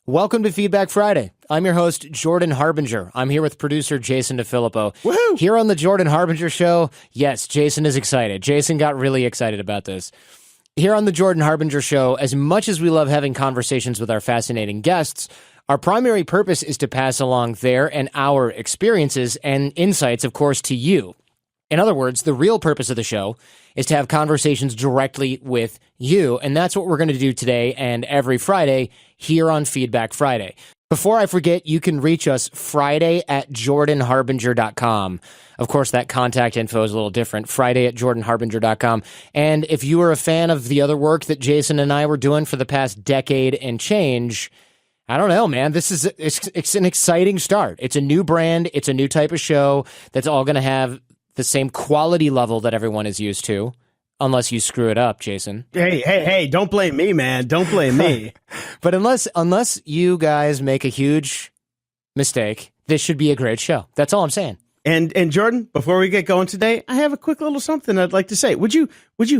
Welcome to Feedback Friday. I'm your host, Jordan Harbinger. I'm here with producer Jason DeFilippo. Woohoo! Here on the Jordan Harbinger Show, yes, Jason is excited. Jason got really excited about this. Here on the Jordan Harbinger Show, as much as we love having conversations with our fascinating guests, our primary purpose is to pass along their and our experiences and insights, of course, to you. In other words, the real purpose of the show is to have conversations directly with you, and that's what we're going to do today and every Friday here on Feedback Friday. Before I forget, you can reach us Friday at jordanharbinger.com. Of course, that contact info is a little different, Friday at jordanharbinger.com. And if you are a fan of the other work that Jason and I were doing for the past decade and change, I don't know, man. It's an exciting start. It's a new brand. It's a new type of show that's all going to have the same quality level that everyone is used to, unless you screw it up, Jason. Hey, don't blame me, man. Don't blame me. But unless you guys make a huge mistake, this should be a great show. That's all I'm saying. And Jordan, before we get going today, I have a quick little something I'd like to say. Would you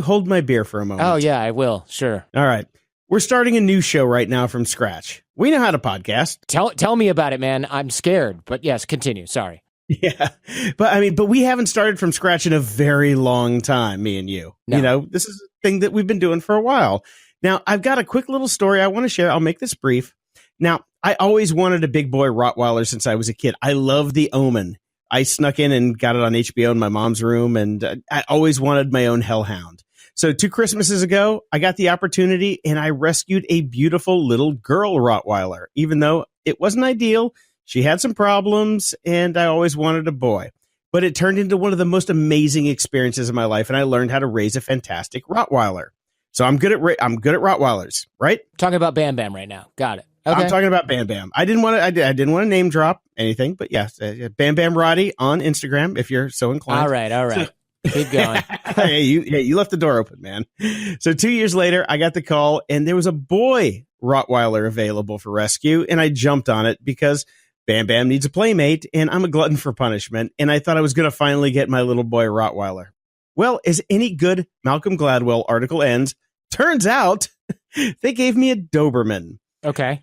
hold my beer for a moment? Oh, yeah, I will. Sure. All right. We're starting a new show right now from scratch. We know how to podcast. Tell me about it, man. I'm scared. But yes, continue. Sorry. Yeah. But we haven't started from scratch in a very long time, me and you. No. You know, this is a thing that we've been doing for a while. Now, I've got a quick little story I want to share. I'll make this brief. Now, I always wanted a big boy Rottweiler since I was a kid. I love The Omen. I snuck in and got it on HBO in my mom's room, and I always wanted my own hellhound. So 2 Christmases ago, I got the opportunity, and I rescued a beautiful little girl Rottweiler, even though it wasn't ideal. She had some problems, and I always wanted a boy. But it turned into one of the most amazing experiences of my life, and I learned how to raise a fantastic Rottweiler. So I'm good at Rottweilers, right? Talking about Bam Bam right now. Got it. Okay. I'm talking about Bam Bam. I didn't want to name drop anything, but yes, Bam Bam Roddy on Instagram if you're so inclined. All right. Keep going. Hey, you left the door open, man. So 2 years later, I got the call, and there was a boy Rottweiler available for rescue, and I jumped on it because Bam Bam needs a playmate, and I'm a glutton for punishment, and I thought I was going to finally get my little boy Rottweiler. Well, as any good Malcolm Gladwell article ends, turns out they gave me a Doberman. Okay.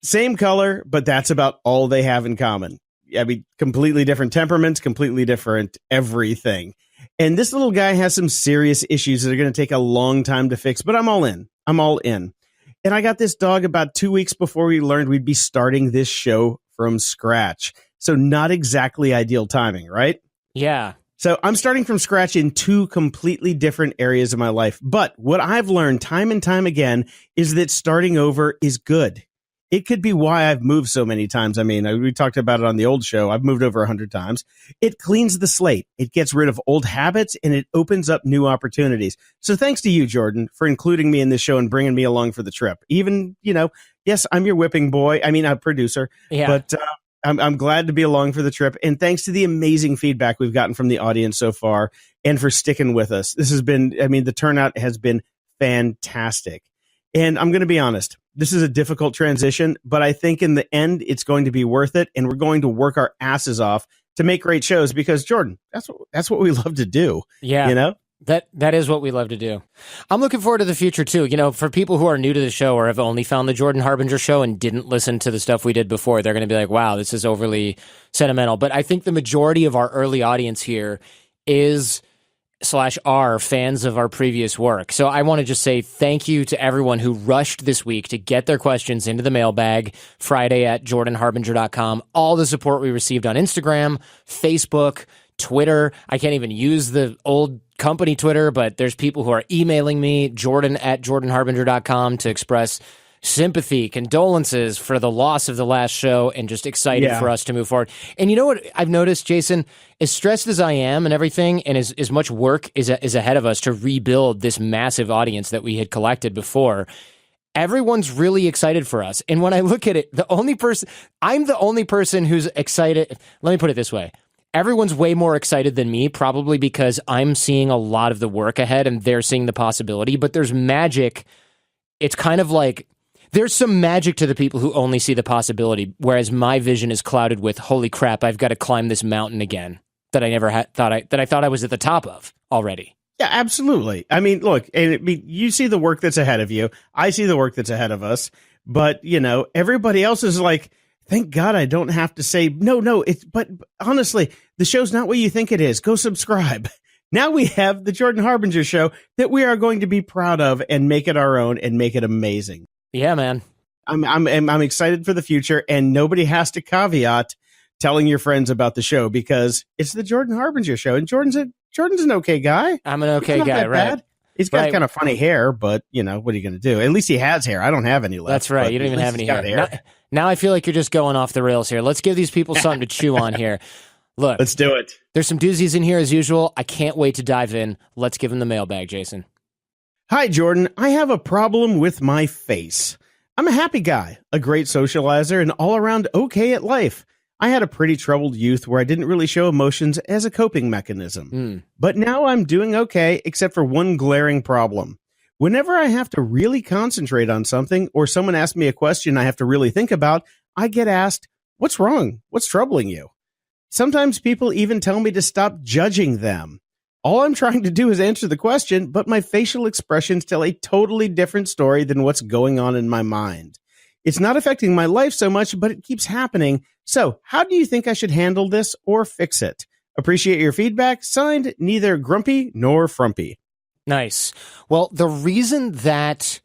Same color, but that's about all they have in common. I mean, completely different temperaments, completely different everything. And this little guy has some serious issues that are going to take a long time to fix, but I'm all in. And I got this dog about 2 weeks before we learned we'd be starting this show from scratch. So not exactly ideal timing, right? Yeah. So I'm starting from scratch in 2 completely different areas of my life. But what I've learned time and time again is that starting over is good. It could be why I've moved so many times. I mean, we talked about it on the old show. I've moved over 100 times. It cleans the slate. It gets rid of old habits, and it opens up new opportunities. So thanks to you, Jordan, for including me in this show and bringing me along for the trip. Even, yes, I'm your whipping boy. I mean, I'm a producer. Yeah. But I'm glad to be along for the trip. And thanks to the amazing feedback we've gotten from the audience so far and for sticking with us. This has been, the turnout has been fantastic. And I'm going to be honest, this is a difficult transition, but I think in the end, it's going to be worth it. And we're going to work our asses off to make great shows because, Jordan, that's what we love to do. Yeah. That is what we love to do. I'm looking forward to the future, too. For people who are new to the show or have only found the Jordan Harbinger Show and didn't listen to the stuff we did before, they're going to be like, wow, this is overly sentimental. But I think the majority of our early audience here are fans of our previous work. So I want to just say thank you to everyone who rushed this week to get their questions into the mailbag, Friday at jordanharbinger.com. All the support we received on Instagram, Facebook, Twitter. I can't even use the old company Twitter, but there's people who are emailing me, Jordan at jordanharbinger.com, to express sympathy, condolences for the loss of the last show, and just excited for us to move forward. And you know what I've noticed, Jason? As stressed as I am and everything, and as much work is ahead of us to rebuild this massive audience that we had collected before, everyone's really excited for us. And when I look at it, I'm the only person who's excited. Let me put it this way. Everyone's way more excited than me, probably because I'm seeing a lot of the work ahead and they're seeing the possibility, but there's magic. It's kind of like there's some magic to the people who only see the possibility, whereas my vision is clouded with, holy crap, I've got to climb this mountain again that I never thought I was at the top of already. Yeah, absolutely. I mean, look, you see the work that's ahead of you. I see the work that's ahead of us. But, everybody else is like, thank God I don't have to say, no, but honestly, the show's not what you think it is. Go subscribe. Now we have the Jordan Harbinger Show that we are going to be proud of and make it our own and make it amazing. Yeah, man. I'm excited for the future, and nobody has to caveat telling your friends about the show because it's the Jordan Harbinger Show, and Jordan's an okay guy. I'm an okay guy, right? Bad. He's got kind of funny hair, but what are you going to do? At least he has hair. I don't have any left. That's right. You don't even have any hair. Now I feel like you're just going off the rails here. Let's give these people something to chew on here. Look, let's do it. There's some doozies in here as usual. I can't wait to dive in. Let's give them the mailbag, Jason. Hi, Jordan. I have a problem with my face. I'm a happy guy, a great socializer, and all around okay at life. I had a pretty troubled youth where I didn't really show emotions as a coping mechanism. But now I'm doing okay, except for one glaring problem. Whenever I have to really concentrate on something or someone asks me a question I have to really think about, I get asked, "What's wrong? What's troubling you?" Sometimes people even tell me to stop judging them. All I'm trying to do is answer the question, but my facial expressions tell a totally different story than what's going on in my mind. It's not affecting my life so much, but it keeps happening. So how do you think I should handle this or fix it? Appreciate your feedback. Signed, neither grumpy nor frumpy. Nice. Well, the reason that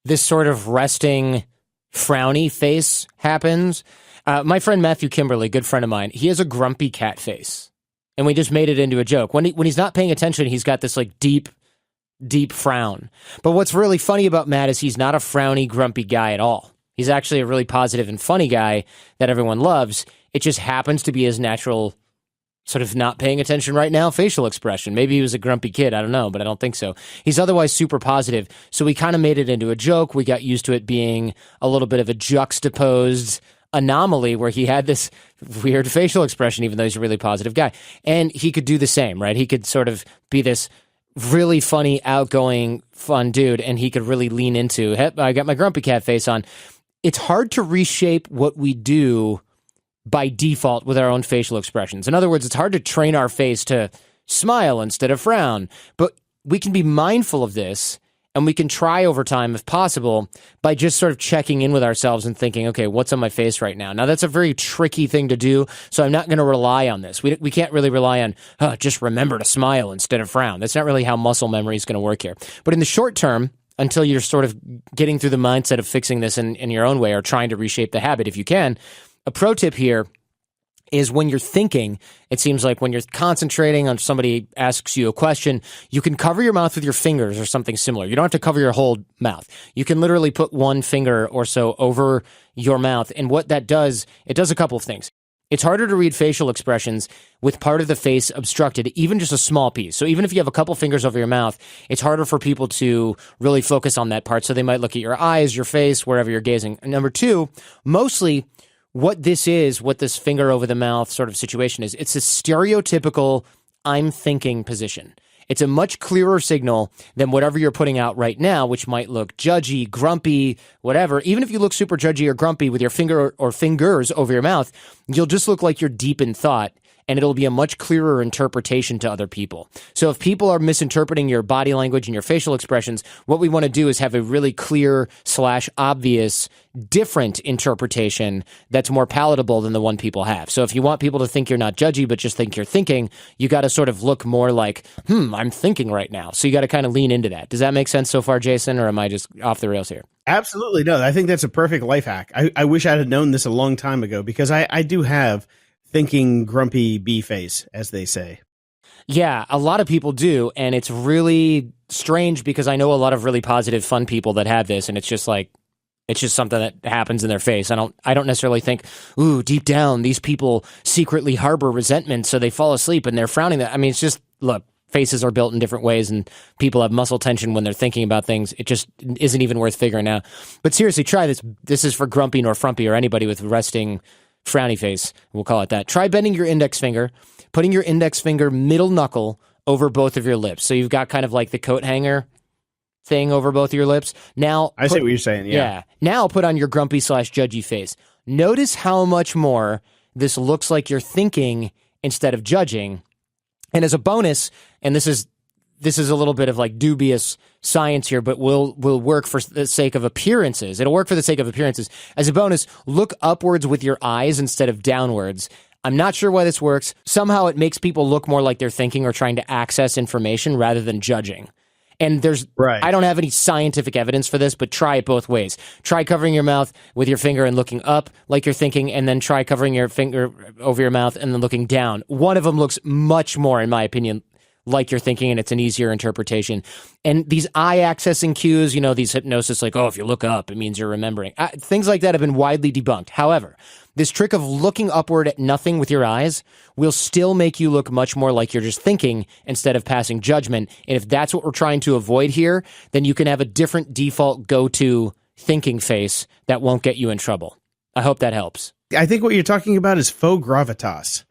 this sort of resting frowny face happens, my friend Matthew Kimberly, good friend of mine, he has a grumpy cat face. And we just made it into a joke. When he's not paying attention, he's got this like deep frown. But what's really funny about Matt is he's not a frowny, grumpy guy at all. He's actually a really positive and funny guy that everyone loves. It just happens to be his natural sort of not paying attention right now facial expression. Maybe he was a grumpy kid. I don't know, but I don't think so. He's otherwise super positive. So we kind of made it into a joke. We got used to it being a little bit of a juxtaposed anomaly where he had this weird facial expression, even though he's a really positive guy. And he could do the same, right? He could sort of be this really funny, outgoing, fun dude, and he could really lean into, hey, I got my grumpy cat face on. It's hard to reshape what we do by default with our own facial expressions. In other words, it's hard to train our face to smile instead of frown. But we can be mindful of this, and we can try over time, if possible, by just sort of checking in with ourselves and thinking, okay, what's on my face right now? Now, that's a very tricky thing to do, so I'm not going to rely on this. We can't really rely on, just remember to smile instead of frown. That's not really how muscle memory is going to work here. But in the short term, until you're sort of getting through the mindset of fixing this in your own way or trying to reshape the habit, if you can, a pro tip here is when you're thinking, it seems like when you're concentrating on somebody asks you a question, you can cover your mouth with your fingers or something similar. You don't have to cover your whole mouth. You can literally put one finger or so over your mouth. And what that does, it does a couple of things. It's harder to read facial expressions with part of the face obstructed, even just a small piece. So even if you have a couple fingers over your mouth, it's harder for people to really focus on that part. So they might look at your eyes, your face, wherever you're gazing. And number two, mostly what this finger over the mouth sort of situation is, it's a stereotypical I'm thinking position. It's a much clearer signal than whatever you're putting out right now, which might look judgy, grumpy, whatever. Even if you look super judgy or grumpy with your finger or fingers over your mouth, you'll just look like you're deep in thought, and it'll be a much clearer interpretation to other people. So if people are misinterpreting your body language and your facial expressions, what we want to do is have a really clear / obvious different interpretation that's more palatable than the one people have. So if you want people to think you're not judgy, but just think you're thinking, you got to sort of look more like, I'm thinking right now. So you got to kind of lean into that. Does that make sense so far, Jason, or am I just off the rails here? Absolutely. No, I think that's a perfect life hack. I wish I'd have known this a long time ago because I do have thinking grumpy bee face, as they say. Yeah, a lot of people do, and it's really strange because I know a lot of really positive, fun people that have this, and it's just like, it's just something that happens in their face. I don't necessarily think, ooh, deep down, these people secretly harbor resentment, so they fall asleep and they're frowning. I mean, it's just, look, faces are built in different ways, and people have muscle tension when they're thinking about things. It just isn't even worth figuring out. But seriously, try this. This is for grumpy nor frumpy or anybody with resting frowny face. We'll call it that. Try bending your index finger, putting your index finger middle knuckle over both of your lips. So you've got kind of like the coat hanger thing over both of your lips. Now, I see what you're saying. Yeah. Now put on your grumpy / judgy face. Notice how much more this looks like you're thinking instead of judging. And as a bonus, and this is this is a little bit of like dubious science here, but will work for the sake of appearances. It'll work for the sake of appearances. As a bonus, look upwards with your eyes instead of downwards. I'm not sure why this works. Somehow it makes people look more like they're thinking or trying to access information rather than judging. And I don't have any scientific evidence for this, but try it both ways. Try covering your mouth with your finger and looking up like you're thinking, and then try covering your finger over your mouth and then looking down. One of them looks much more, in my opinion, like you're thinking, and it's an easier interpretation. And these eye accessing cues, these hypnosis, like, oh, if you look up, it means you're remembering. Things like that have been widely debunked. However, this trick of looking upward at nothing with your eyes will still make you look much more like you're just thinking instead of passing judgment. And if that's what we're trying to avoid here, then you can have a different default go-to thinking face that won't get you in trouble. I hope that helps. I think what you're talking about is faux gravitas.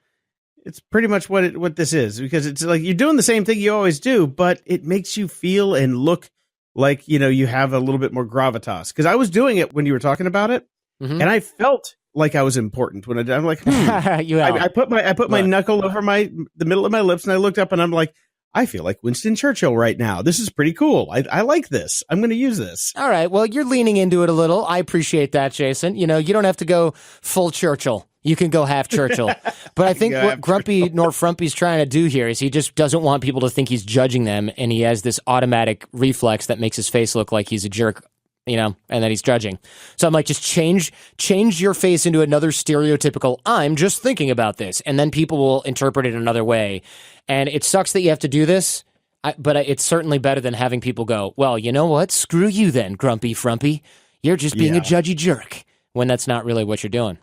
It's pretty much what this is, because it's like you're doing the same thing you always do, but it makes you feel and look like, you have a little bit more gravitas. Because I was doing it when you were talking about it, and I felt like I was important when I'm like, I put my knuckle over the middle of my lips, and I looked up, and I'm like, I feel like Winston Churchill right now. This is pretty cool. I like this. I'm going to use this. All right. Well, you're leaning into it a little. I appreciate that, Jason. You don't have to go full Churchill. You can go half Churchill. But I think what Grumpy nor Frumpy's trying to do here is he just doesn't want people to think he's judging them, and he has this automatic reflex that makes his face look like he's a jerk, and that he's judging. So I'm like, just change your face into another stereotypical, I'm just thinking about this, and then people will interpret it another way. And it sucks that you have to do this, but it's certainly better than having people go, well, you know what? Screw you then, Grumpy Frumpy. You're just being a judgy jerk, when that's not really what you're doing.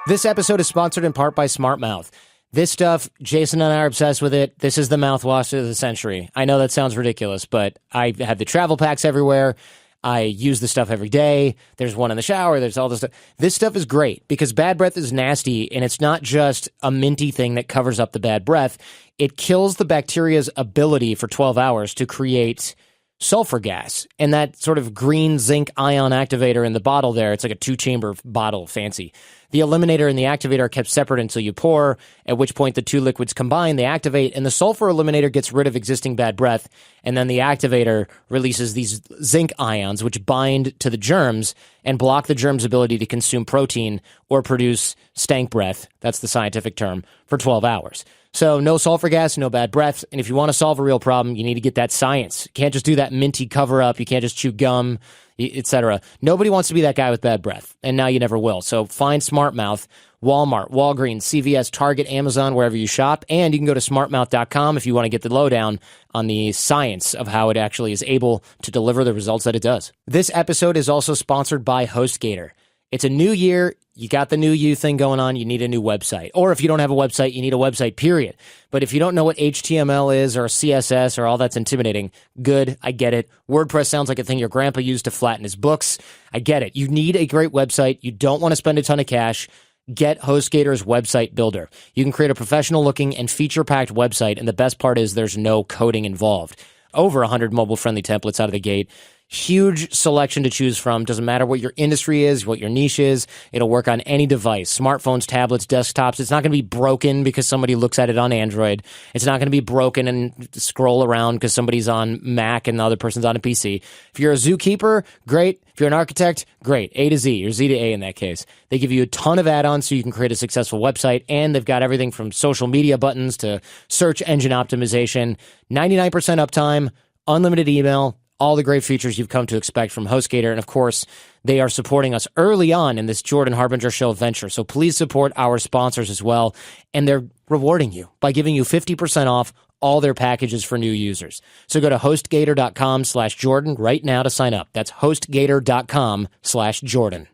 This episode is sponsored in part by Smart Mouth. This stuff, Jason and I are obsessed with it. This is the mouthwash of the century. I know that sounds ridiculous, but I have the travel packs everywhere. I use the stuff every day. There's one in the shower. There's all this stuff. This stuff is great because bad breath is nasty, and it's not just a minty thing that covers up the bad breath. It kills the bacteria's ability for 12 hours to create sulfur gas. And that sort of green zinc ion activator in the bottle there, it's like a 2-chamber bottle, fancy. The eliminator and the activator are kept separate until you pour, at which point the two liquids combine, they activate, and the sulfur eliminator gets rid of existing bad breath, and then the activator releases these zinc ions, which bind to the germs and block the germs' ability to consume protein or produce stank breath, that's the scientific term, for 12 hours. So no sulfur gas, no bad breath, and if you want to solve a real problem, you need to get that science. You can't just do that minty cover-up, you can't just chew gum, etc. Nobody wants to be that guy with bad breath, and now you never will. So find Smart Mouth, Walmart, Walgreens, CVS, Target, Amazon, wherever you shop, and you can go to smartmouth.com if you want to get the lowdown on the science of how it actually is able to deliver the results that it does. This episode is also sponsored by HostGator. It's a new year. You got the new you thing going on. You need a new website. Or if you don't have a website, you need a website, period. But if you don't know what HTML is or CSS or all that's intimidating, good, I get it. WordPress sounds like a thing your grandpa used to flatten his books. I get it. You need a great website. You don't want to spend a ton of cash. Get HostGator's website builder. You can create a professional-looking and feature-packed website, and the best part is there's no coding involved. Over 100 mobile-friendly templates out of the gate. Huge selection to choose from. Doesn't matter what your industry is, what your niche is. It'll work on any device, smartphones, tablets, desktops. It's not going to be broken because somebody looks at it on Android. It's not going to be broken and scroll around because somebody's on Mac and the other person's on a PC. If you're a zookeeper, great. If you're an architect, great. A to Z, or Z to A in that case. They give you a ton of add-ons so you can create a successful website, and they've got everything from social media buttons to search engine optimization, 99% uptime, unlimited email, all the great features you've come to expect from HostGator. And of course, they are supporting us early on in this Jordan Harbinger Show venture. So please support our sponsors as well. And they're rewarding you by giving you 50% off all their packages for new users. So go to HostGator.com/Jordan right now to sign up. That's HostGator.com/Jordan.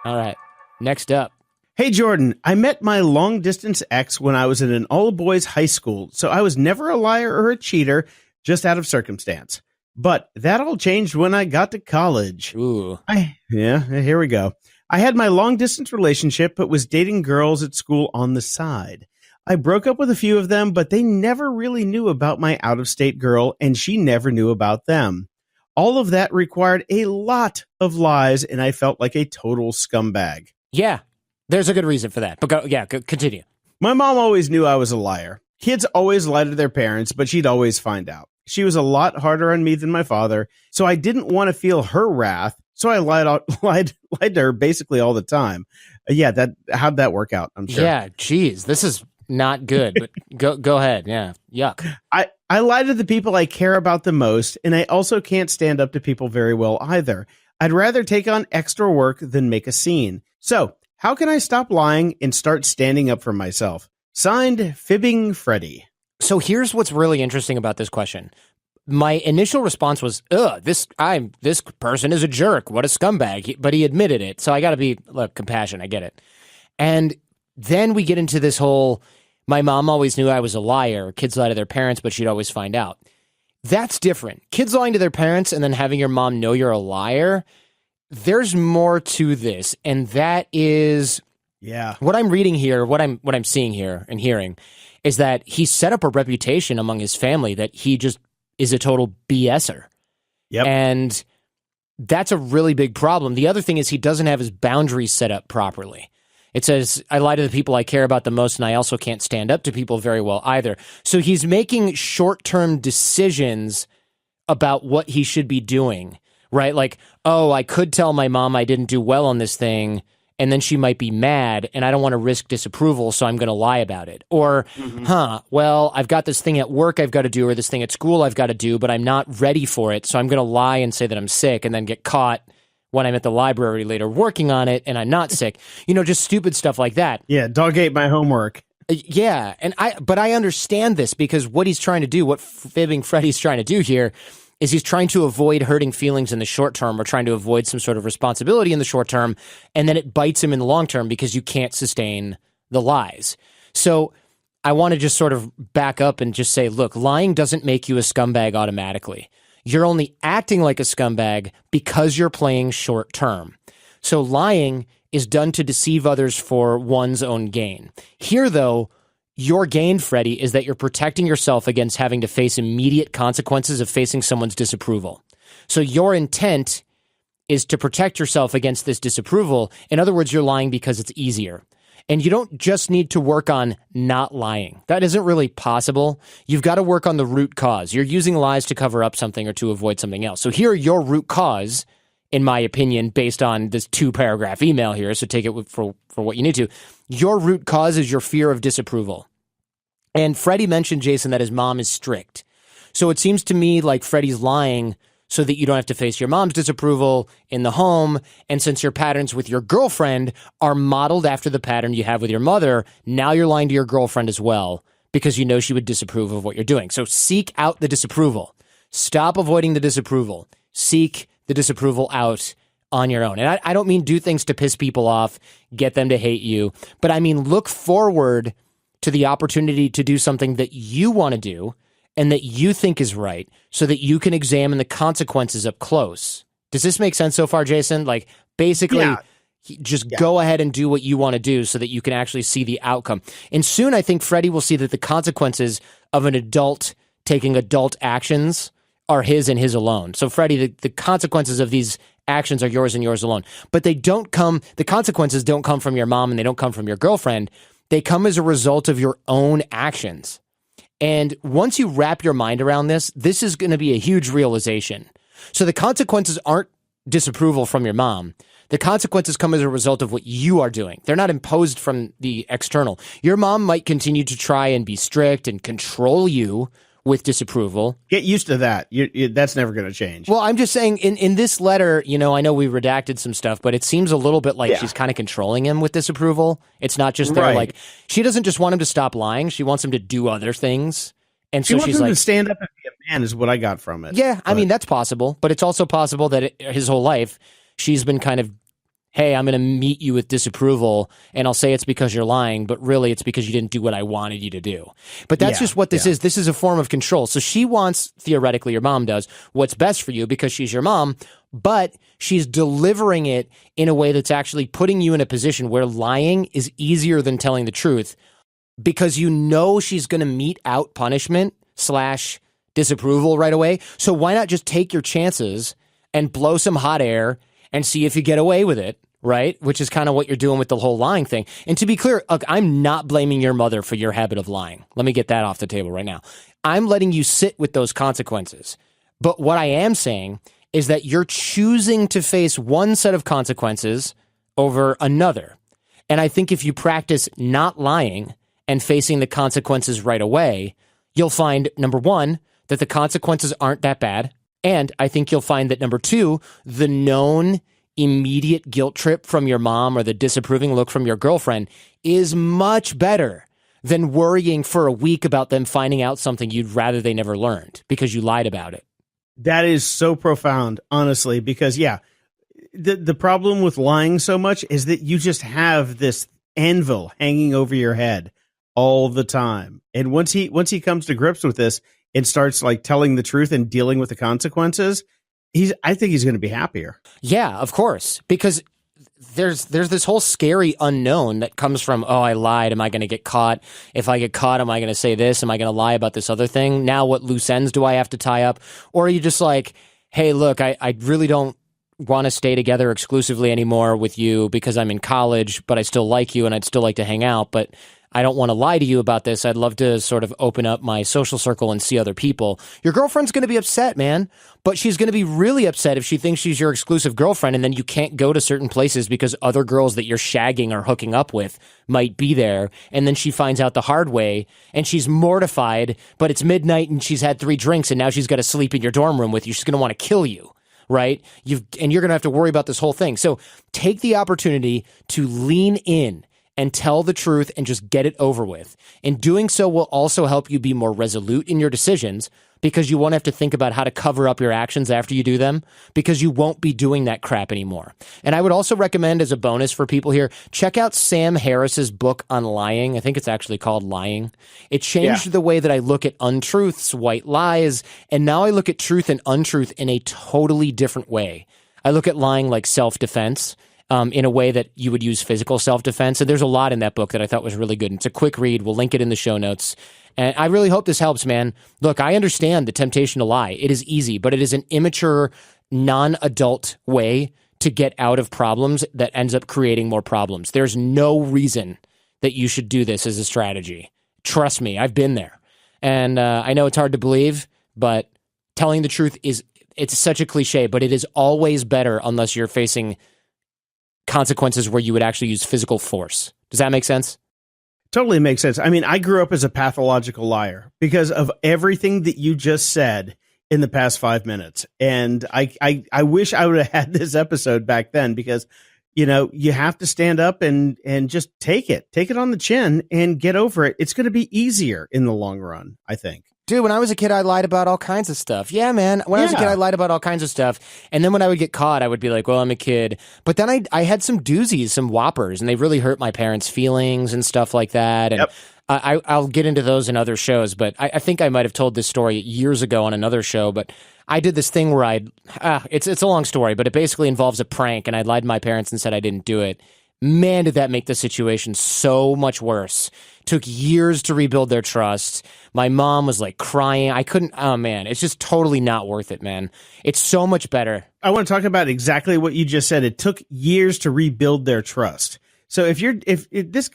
All right. Next up. Hey, Jordan, I met my long-distance ex when I was in an all-boys high school, so I was never a liar or a cheater, just out of circumstance. But that all changed when I got to college. Ooh. Here we go. I had my long-distance relationship, but was dating girls at school on the side. I broke up with a few of them, but they never really knew about my out-of-state girl, and she never knew about them. All of that required a lot of lies, and I felt like a total scumbag. Yeah, there's a good reason for that. But continue. My mom always knew I was a liar. Kids always lied to their parents, but she'd always find out. She was a lot harder on me than my father, so I didn't want to feel her wrath. So I lied to her basically all the time. How'd that work out? I'm sure. Yeah, geez, this is not good. But go ahead. Yeah, yuck. I lie to the people I care about the most, and I also can't stand up to people very well either. I'd rather take on extra work than make a scene. So, how can I stop lying and start standing up for myself? Signed, Fibbing Freddy. So here's what's really interesting about this question. My initial response was, this person is a jerk. What a scumbag. But he admitted it. So I got to be, compassion. I get it. And then we get into this whole, my mom always knew I was a liar. Kids lie to their parents, but she'd always find out. That's different. Kids lying to their parents and then having your mom know you're a liar. There's more to this. And that is, what I'm reading here, what I'm seeing here and hearing is that he set up a reputation among his family that he just is a total BSer. Yep. And that's a really big problem. The other thing is he doesn't have his boundaries set up properly. It says, I lie to the people I care about the most, and I also can't stand up to people very well either. So he's making short-term decisions about what he should be doing, right? Like, I could tell my mom I didn't do well on this thing, and then she might be mad, and I don't want to risk disapproval, so I'm going to lie about it. Or, I've got this thing at work I've got to do, or this thing at school I've got to do, but I'm not ready for it, so I'm going to lie and say that I'm sick, and then get caught when I'm at the library later working on it, and I'm not sick. Just stupid stuff like that. Yeah, dog ate my homework. Yeah, but I understand this, because what he's trying to do, what Fibbing Freddy's trying to do here, is he's trying to avoid hurting feelings in the short term, or trying to avoid some sort of responsibility in the short term, and then it bites him in the long term because you can't sustain the lies. So I want to just sort of back up and just say, look, lying doesn't make you a scumbag automatically. You're only acting like a scumbag because you're playing short term. So lying is done to deceive others for one's own gain. Here, though, your gain, Freddy, is that you're protecting yourself against having to face immediate consequences of facing someone's disapproval. So your intent is to protect yourself against this disapproval. In other words, you're lying because it's easier. And you don't just need to work on not lying. That isn't really possible. You've got to work on the root cause. You're using lies to cover up something or to avoid something else. So here, your root cause, in my opinion, based on this 2-paragraph email here, so take it for what you need to, your root cause is your fear of disapproval. And Freddy mentioned, Jason, that his mom is strict. So it seems to me like Freddy's lying so that you don't have to face your mom's disapproval in the home. And since your patterns with your girlfriend are modeled after the pattern you have with your mother, now you're lying to your girlfriend as well because you know she would disapprove of what you're doing. So seek out the disapproval. Stop avoiding the disapproval. Seek the disapproval out on your own. And I don't mean do things to piss people off, get them to hate you, but I mean look forward to the opportunity to do something that you want to do and that you think is right so that you can examine the consequences up close. Does this make sense so far, Jason? Like, basically, just go ahead and do what you want to do so that you can actually see the outcome. And soon I think Freddy will see that the consequences of an adult taking adult actions are his and his alone. So, Freddy, the consequences of these actions are yours and yours alone. But the consequences don't come from your mom and they don't come from your girlfriend. They come as a result of your own actions. And once you wrap your mind around this, this is going to be a huge realization. So the consequences aren't disapproval from your mom. The consequences come as a result of what you are doing. They're not imposed from the external. Your mom might continue to try and be strict and control you with disapproval. Get used to that. That's never going to change. Well, I'm just saying in this letter, I know we redacted some stuff, but it seems a little bit like she's kind of controlling him with disapproval. It's not just there like, she doesn't just want him to stop lying. She wants him to do other things. And so she's like, to stand up and be a man is what I got from it. Yeah, I mean, that's possible, but it's also possible that his whole life, she's been kind of, hey, I'm going to meet you with disapproval, and I'll say it's because you're lying, but really it's because you didn't do what I wanted you to do. But that's just what this is. This is a form of control. So she wants, theoretically, your mom does, what's best for you because she's your mom, but she's delivering it in a way that's actually putting you in a position where lying is easier than telling the truth because you know she's going to mete out punishment / disapproval right away. So why not just take your chances and blow some hot air and see if you get away with it, right? Which is kind of what you're doing with the whole lying thing. And to be clear, look, I'm not blaming your mother for your habit of lying. Let me get that off the table right now. I'm letting you sit with those consequences. But what I am saying is that you're choosing to face one set of consequences over another. And I think if you practice not lying and facing the consequences right away, you'll find, number one, that the consequences aren't that bad. And I think you'll find that, number two, the known immediate guilt trip from your mom or the disapproving look from your girlfriend is much better than worrying for a week about them finding out something you'd rather they never learned because you lied about it. That is so profound, honestly, because the problem with lying so much is that you just have this anvil hanging over your head all the time. And once he comes to grips with this and starts like telling the truth and dealing with the consequences, I think he's going to be happier. Yeah, of course, because there's this whole scary unknown that comes from, oh, I lied. Am I going to get caught? If I get caught, am I going to say this? Am I going to lie about this other thing? Now what loose ends do I have to tie up? Or are you just like, hey, look, I really don't want to stay together exclusively anymore with you because I'm in college, but I still like you and I'd still like to hang out, but I don't want to lie to you about this. I'd love to sort of open up my social circle and see other people. Your girlfriend's going to be upset, man, but she's going to be really upset if she thinks she's your exclusive girlfriend and then you can't go to certain places because other girls that you're shagging or hooking up with might be there. And then she finds out the hard way and she's mortified, but it's midnight and she's had 3 drinks and now she's got to sleep in your dorm room with you. She's going to want to kill you. Right? And you're going to have to worry about this whole thing. So take the opportunity to lean in and tell the truth and just get it over with. And doing so will also help you be more resolute in your decisions because you won't have to think about how to cover up your actions after you do them because you won't be doing that crap anymore. And I would also recommend as a bonus for people here, check out Sam Harris's book on lying. I think it's actually called Lying. It changed the way that I look at untruths, white lies, and now I look at truth and untruth in a totally different way. I look at lying like self-defense. In a way that you would use physical self-defense. And there's a lot in that book that I thought was really good. And it's a quick read. We'll link it in the show notes. And I really hope this helps, man. Look, I understand the temptation to lie. It is easy, but it is an immature, non-adult way to get out of problems that ends up creating more problems. There's no reason that you should do this as a strategy. Trust me, I've been there. And I know it's hard to believe, but telling the truth it's such a cliche, but it is always better unless you're facing consequences where you would actually use physical force. Does that make sense? Totally makes sense. I mean, I grew up as a pathological liar because of everything that you just said in the past 5 minutes. And I wish I would have had this episode back then because, you have to stand up and just take it on the chin and get over it. It's going to be easier in the long run, I think. Dude, when I was a kid, I lied about all kinds of stuff. Yeah, man. When I was a kid, I lied about all kinds of stuff. And then when I would get caught, I would be like, well, I'm a kid. But then I had some doozies, some whoppers, and they really hurt my parents' feelings and stuff like that. And I'll get into those in other shows. But I think I might have told this story years ago on another show. But I did this thing where it's a long story, but it basically involves a prank. And I lied to my parents and said I didn't do it. Man, did that make the situation so much worse. Took years to rebuild their trust. My mom was like crying. I couldn't, oh man, it's just totally not worth it, man. It's so much better. I want to talk about exactly what you just said. It took years to rebuild their trust. So if this,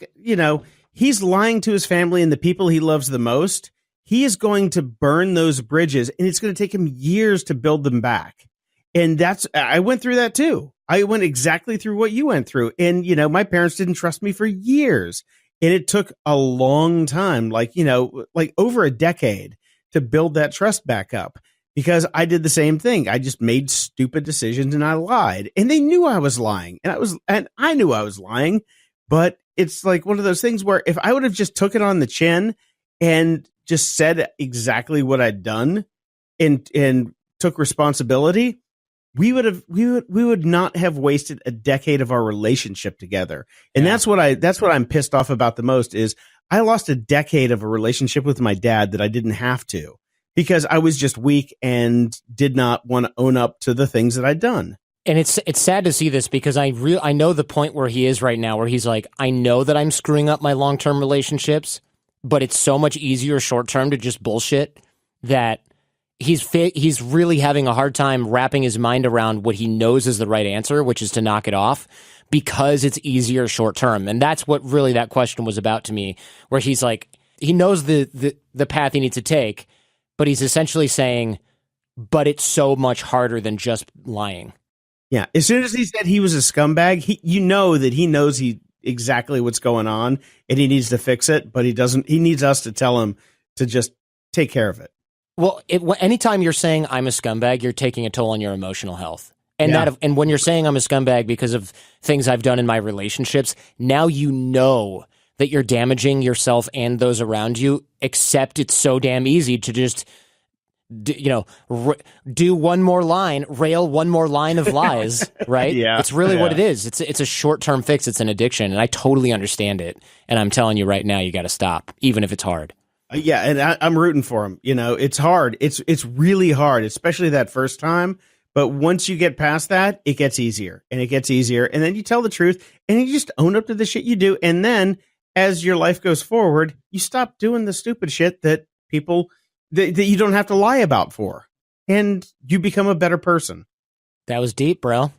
he's lying to his family and the people he loves the most, he is going to burn those bridges and it's going to take him years to build them back. And I went through that too. I went exactly through what you went through. And, my parents didn't trust me for years. And it took a long time, like over a decade to build that trust back up because I did the same thing. I just made stupid decisions and I lied and they knew I was lying and I knew I was lying, but it's like one of those things where if I would have just took it on the chin and just said exactly what I'd done and took responsibility, we would not have wasted a decade of our relationship together. And that's what I'm pissed off about the most is I lost a decade of a relationship with my dad that I didn't have to because I was just weak and did not want to own up to the things that I'd done. And it's sad to see this because I know the point where he is right now where he's like, I know that I'm screwing up my long-term relationships, but it's so much easier short-term to just bullshit that he's really having a hard time wrapping his mind around what he knows is the right answer, which is to knock it off. because it's easier short term. And that's what really that question was about to me, where he's like, he knows the path he needs to take, but he's essentially saying, but it's so much harder than just lying. Yeah. As soon as he said he was a scumbag, you know that he knows exactly what's going on and he needs to fix it, but he needs us to tell him to just take care of it. Well, anytime you're saying I'm a scumbag, you're taking a toll on your emotional health. And and when you're saying I'm a scumbag because of things I've done in my relationships, now you know that you're damaging yourself and those around you, except it's so damn easy to just, do one more line, rail one more line of lies, right? Yeah. It's really what it is. It's a short-term fix. It's an addiction, and I totally understand it. And I'm telling you right now, you got to stop, even if it's hard. Yeah, and I'm rooting for him. It's hard. It's really hard, especially that first time. But once you get past that, it gets easier, and it gets easier. And then you tell the truth, and you just own up to the shit you do. And then as your life goes forward, you stop doing the stupid shit that people that you don't have to lie about for, and you become a better person. That was deep, bro.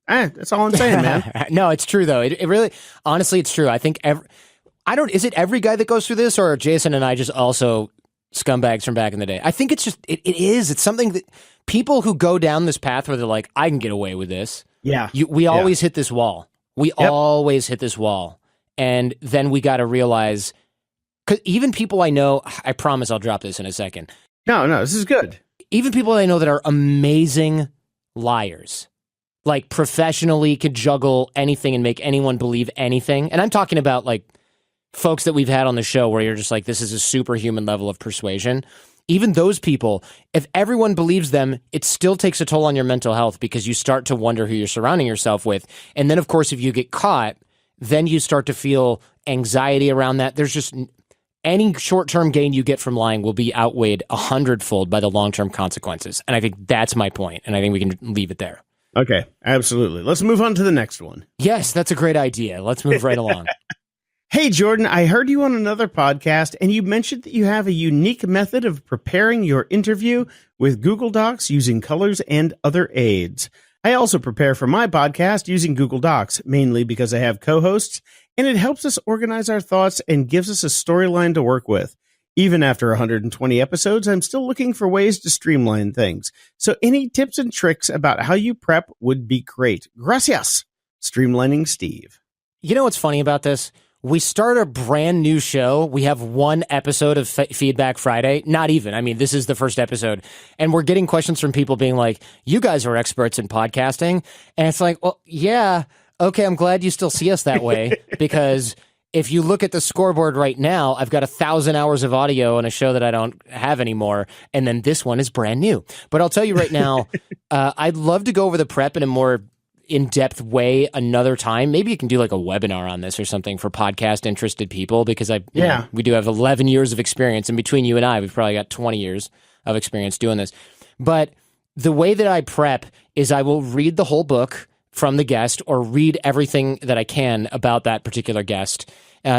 That's all I'm saying, man. No, it's true though. It really, honestly, it's true. I think is it every guy that goes through this, or are Jason and I just also scumbags from back in the day? I think it's just, it is. It's something that people who go down this path where they're like, I can get away with this. Yeah. We always hit this wall. We always hit this wall. And then we got to realize, because even people I know, I promise I'll drop this in a second. No, this is good. Even people I know that are amazing liars, like professionally could juggle anything and make anyone believe anything. And I'm talking about like folks that we've had on the show where you're just like, this is a superhuman level of persuasion. Even those people, if everyone believes them, it still takes a toll on your mental health because you start to wonder who you're surrounding yourself with. And then, of course, if you get caught, then you start to feel anxiety around that. There's just any short-term gain you get from lying will be outweighed 100-fold by the long-term consequences. And I think that's my point, and I think we can leave it there. Okay, absolutely. Let's move on to the next one. Yes, that's a great idea. Let's move right along. Hey, Jordan, I heard you on another podcast, and you mentioned that you have a unique method of preparing your interview with Google Docs using colors and other aids. I also prepare for my podcast using Google Docs, mainly because I have co-hosts, and it helps us organize our thoughts and gives us a storyline to work with. Even after 120 episodes, I'm still looking for ways to streamline things. So any tips and tricks about how you prep would be great. Gracias. Streamlining Steve. You know what's funny about this? We start a brand new show. We have one episode of Feedback Friday. Not even. I mean, this is the first episode. And we're getting questions from people being like, you guys are experts in podcasting. And it's like, well, yeah. Okay, I'm glad you still see us that way. Because if you look at the scoreboard right now, I've got 1,000 hours of audio on a show that I don't have anymore. And then this one is brand new. But I'll tell you right now, I'd love to go over the prep in a more in-depth way another time. Maybe you can do like a webinar on this or something for podcast interested people, because we do have 11 years of experience, and between you and I, we've probably got 20 years of experience doing this. But the way that I prep is I will read the whole book from the guest, or read everything that I can about that particular guest.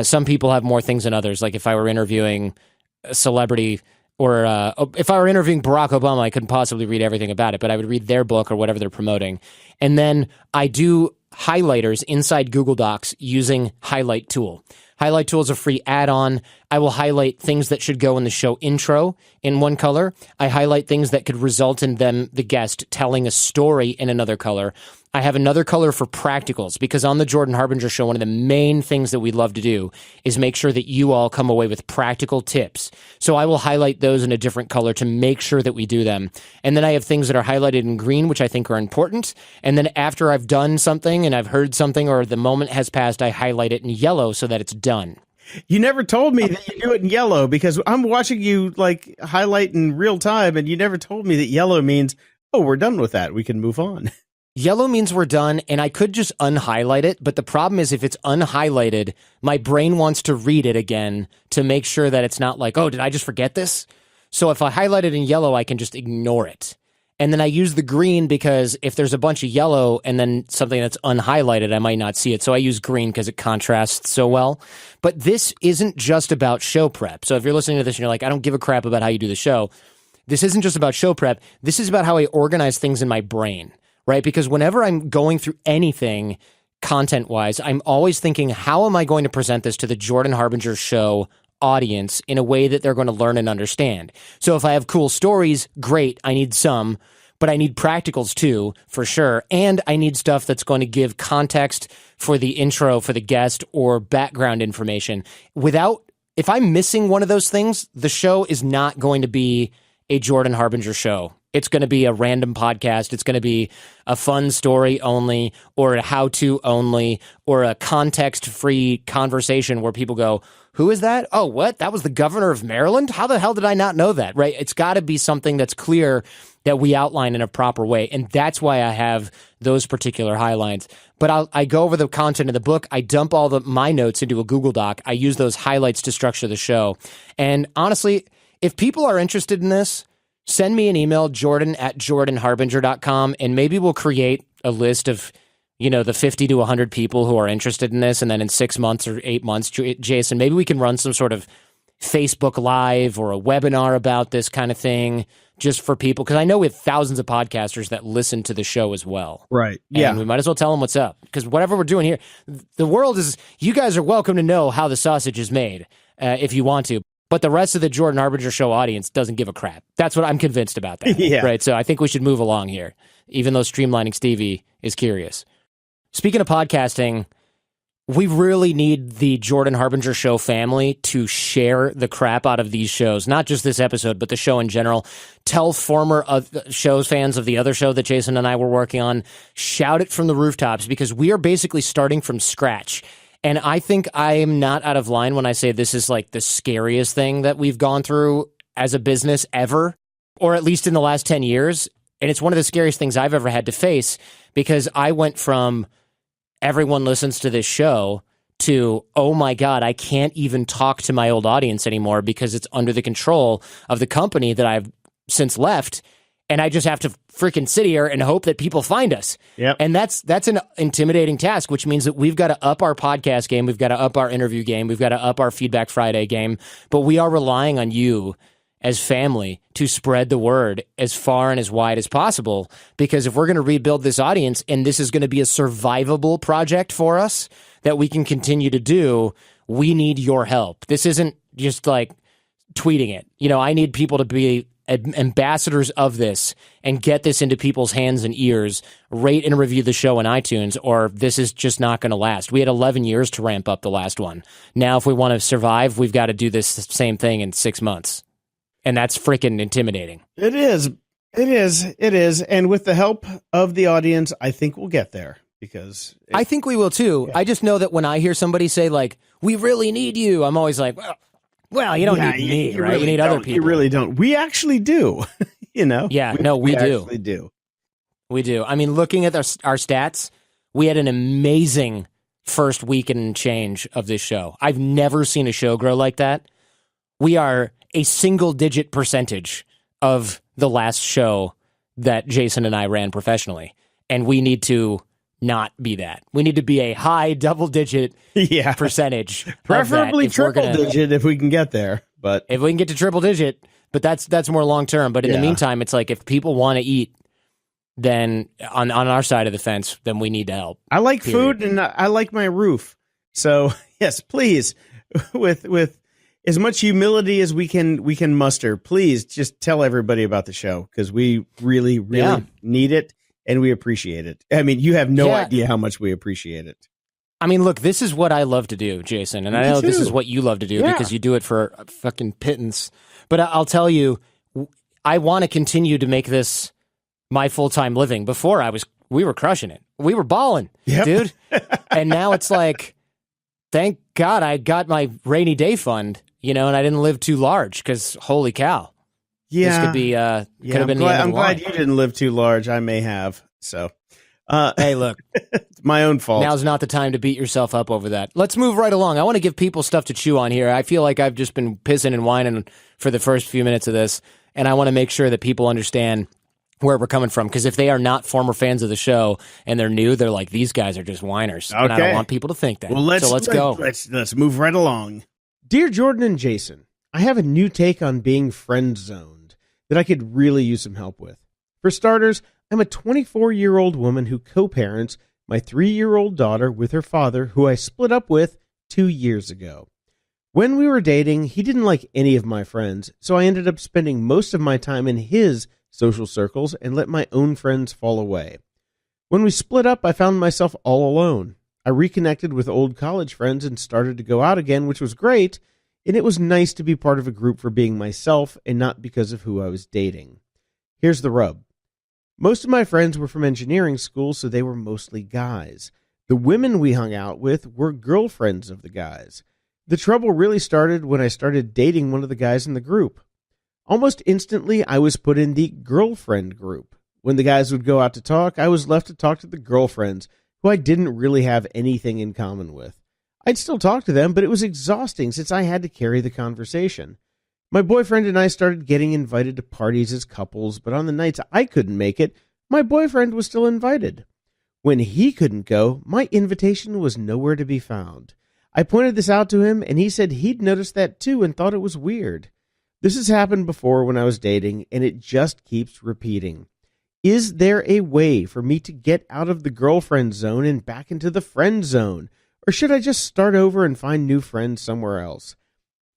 Some people have more things than others. Like if I were interviewing a celebrity, or if I were interviewing Barack Obama, I couldn't possibly read everything about it, but I would read their book or whatever they're promoting. And then I do highlighters inside Google Docs using Highlight Tool. Highlight Tool is a free add-on. I will highlight things that should go in the show intro in one color. I highlight things that could result in the guest telling a story in another color. I have another color for practicals, because on the Jordan Harbinger Show, one of the main things that we love to do is make sure that you all come away with practical tips. So I will highlight those in a different color to make sure that we do them. And then I have things that are highlighted in green, which I think are important. And then after I've done something and I've heard something or the moment has passed, I highlight it in yellow so that it's done. You never told me that you do it in yellow, because I'm watching you like highlight in real time, and you never told me that yellow means, oh, we're done with that, we can move on. Yellow means we're done, and I could just unhighlight it, but the problem is if it's unhighlighted, my brain wants to read it again to make sure that it's not like, oh, did I just forget this? So if I highlight it in yellow, I can just ignore it. And then I use the green because if there's a bunch of yellow and then something that's unhighlighted, I might not see it. So I use green because it contrasts so well. But this isn't just about show prep. So if you're listening to this and you're like, I don't give a crap about how you do the show, this isn't just about show prep. This is about how I organize things in my brain. Right? Because whenever I'm going through anything, content-wise, I'm always thinking, how am I going to present this to the Jordan Harbinger Show audience in a way that they're going to learn and understand? So if I have cool stories, great, I need some, but I need practicals too, for sure. And I need stuff that's going to give context for the intro, for the guest, or background information. If I'm missing one of those things, the show is not going to be a Jordan Harbinger Show. It's going to be a random podcast. It's going to be a fun story only, or a how-to only, or a context-free conversation where people go, who is that? Oh, what? That was the governor of Maryland? How the hell did I not know that? Right? It's got to be something that's clear that we outline in a proper way. And that's why I have those particular highlights. But I go over the content of the book. I dump all my notes into a Google Doc. I use those highlights to structure the show. And honestly, if people are interested in this, send me an email, jordan@jordanharbinger.com, and maybe we'll create a list of, the 50 to 100 people who are interested in this. And then in 6 months or 8 months, Jason, maybe we can run some sort of Facebook Live or a webinar about this kind of thing just for people. Because I know we have thousands of podcasters that listen to the show as well. Right. And we might as well tell them what's up. Because whatever we're doing here, the world is, you guys are welcome to know how the sausage is made if you want to. But the rest of the Jordan Harbinger Show audience doesn't give a crap. That's what I'm convinced about that. Yeah. Right. So I think we should move along here, even though Streamlining Stevie is curious. Speaking of podcasting, we really need the Jordan Harbinger Show family to share the crap out of these shows, not just this episode, but the show in general. Tell former shows fans of the other show that Jason and I were working on, shout it from the rooftops, because we are basically starting from scratch. And I think I am not out of line when I say this is like the scariest thing that we've gone through as a business ever, or at least in the last 10 years. And it's one of the scariest things I've ever had to face, because I went from everyone listens to this show to, oh my God, I can't even talk to my old audience anymore because it's under the control of the company that I've since left. And I just have to freaking sit here and hope that people find us. Yep. And that's an intimidating task, which means that we've got to up our podcast game. We've got to up our interview game. We've got to up our Feedback Friday game. But we are relying on you as family to spread the word as far and as wide as possible. Because if we're going to rebuild this audience, and this is going to be a survivable project for us that we can continue to do, we need your help. This isn't just like tweeting it. I need people to be ambassadors of this and get this into people's hands and ears, rate and review the show on iTunes, or this is just not going to last. We had 11 years to ramp up the last one. Now, if we want to survive, we've got to do this same thing in 6 months. And that's freaking intimidating. It is. And with the help of the audience, I think we'll get there, because I think we will too. Yeah. I just know that when I hear somebody say like, we really need you, I'm always like, well, you don't need me, right? Really you need other people. You really don't. We actually do, Yeah, we do. Actually do. We do. I mean, looking at our stats, we had an amazing first week and change of this show. I've never seen a show grow like that. We are a single-digit percentage of the last show that Jason and I ran professionally, and we need to not be that. We need to be a high double-digit percentage. Preferably triple-digit if we can get there. But if we can get to triple-digit, but that's more long-term. But in the meantime, it's like if people want to eat, then on our side of the fence, then we need to help. I like food, and I like my roof. So yes, please, with as much humility as we can muster, please just tell everybody about the show, because we really need it. And we appreciate it. I mean, you have no idea how much we appreciate it. I mean, look, this is what I love to do, Jason. And I know this is what you love to do because you do it for a fucking pittance. But I'll tell you, I want to continue to make this my full-time living. Before we were crushing it. We were balling, dude. And now it's like, thank God I got my rainy day fund, and I didn't live too large, because holy cow. Yeah, this could be. Could have been. I'm glad you didn't live too large. I may have. So, hey, look, it's my own fault. Now's not the time to beat yourself up over that. Let's move right along. I want to give people stuff to chew on here. I feel like I've just been pissing and whining for the first few minutes of this, and I want to make sure that people understand where we're coming from. Because if they are not former fans of the show and they're new, they're like, these guys are just whiners. Okay. And I don't want people to think that. Well, let's go. Let's move right along. Dear Jordan and Jason, I have a new take on being friend zoned that I could really use some help with. For starters, I'm a 24-year-old woman who co-parents my 3-year-old daughter with her father, who I split up with 2 years ago. When we were dating, he didn't like any of my friends, so I ended up spending most of my time in his social circles and let my own friends fall away. When we split up, I found myself all alone. I reconnected with old college friends and started to go out again, which was great, and it was nice to be part of a group for being myself and not because of who I was dating. Here's the rub. Most of my friends were from engineering school, so they were mostly guys. The women we hung out with were girlfriends of the guys. The trouble really started when I started dating one of the guys in the group. Almost instantly, I was put in the girlfriend group. When the guys would go out to talk, I was left to talk to the girlfriends, who I didn't really have anything in common with. I'd still talk to them, but it was exhausting since I had to carry the conversation. My boyfriend and I started getting invited to parties as couples, but on the nights I couldn't make it, my boyfriend was still invited. When he couldn't go, my invitation was nowhere to be found. I pointed this out to him, and he said he'd noticed that too and thought it was weird. This has happened before when I was dating, and it just keeps repeating. Is there a way for me to get out of the girlfriend zone and back into the friend zone? Or should I just start over and find new friends somewhere else?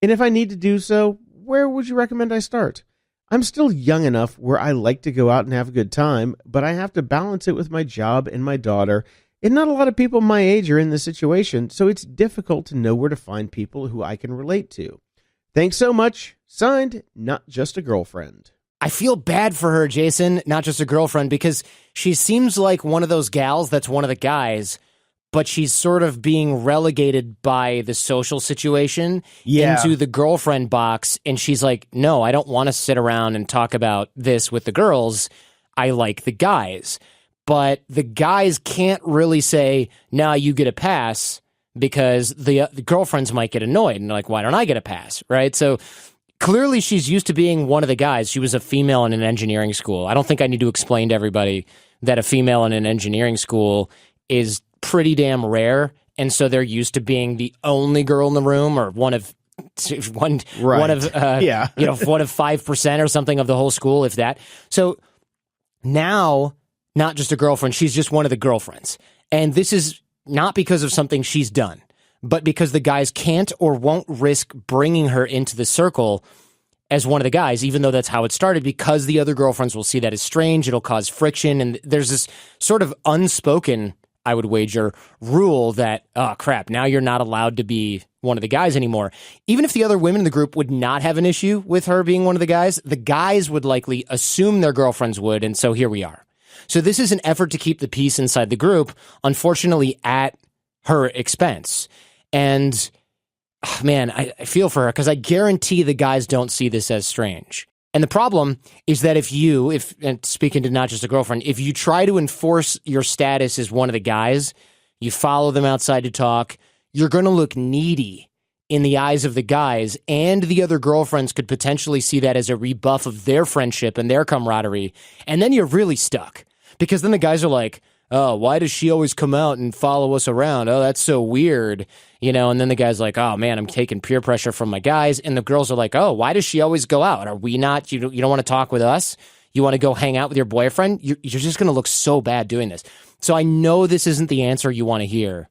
And if I need to do so, where would you recommend I start? I'm still young enough where I like to go out and have a good time, but I have to balance it with my job and my daughter. And not a lot of people my age are in this situation, so it's difficult to know where to find people who I can relate to. Thanks so much. Signed, Not Just a Girlfriend. I feel bad for her, Jason, not just a girlfriend, because she seems like one of those gals that's one of the guys, but she's sort of being relegated by the social situation into the girlfriend box, and she's like, no, I don't want to sit around and talk about this with the girls. I like the guys. But the guys can't really say, nah, you get a pass, because the girlfriends might get annoyed and like, why don't I get a pass, right? So clearly she's used to being one of the guys. She was a female in an engineering school. I don't think I need to explain to everybody that a female in an engineering school is pretty damn rare, and so they're used to being the only girl in the room or one of 5% or something of the whole school, if that. So now, not just a girlfriend, she's just one of the girlfriends. And this is not because of something she's done, but because the guys can't or won't risk bringing her into the circle as one of the guys, even though that's how it started, because the other girlfriends will see that as strange, it'll cause friction, and there's this sort of unspoken, I would wager, rule that, oh crap, now you're not allowed to be one of the guys anymore. Even if the other women in the group would not have an issue with her being one of the guys would likely assume their girlfriends would, and so here we are. So this is an effort to keep the peace inside the group, unfortunately at her expense. And man, I feel for her, because I guarantee the guys don't see this as strange. And the problem is that and speaking to not just a girlfriend, if you try to enforce your status as one of the guys, you follow them outside to talk, you're going to look needy in the eyes of the guys, and the other girlfriends could potentially see that as a rebuff of their friendship and their camaraderie. And then you're really stuck, because then the guys are like, oh, why does she always come out and follow us around? Oh, that's so weird. And then the guy's like, oh man, I'm taking peer pressure from my guys. And the girls are like, oh, why does she always go out? Are we not, you don't want to talk with us? You want to go hang out with your boyfriend? You're just going to look so bad doing this. So I know this isn't the answer you want to hear,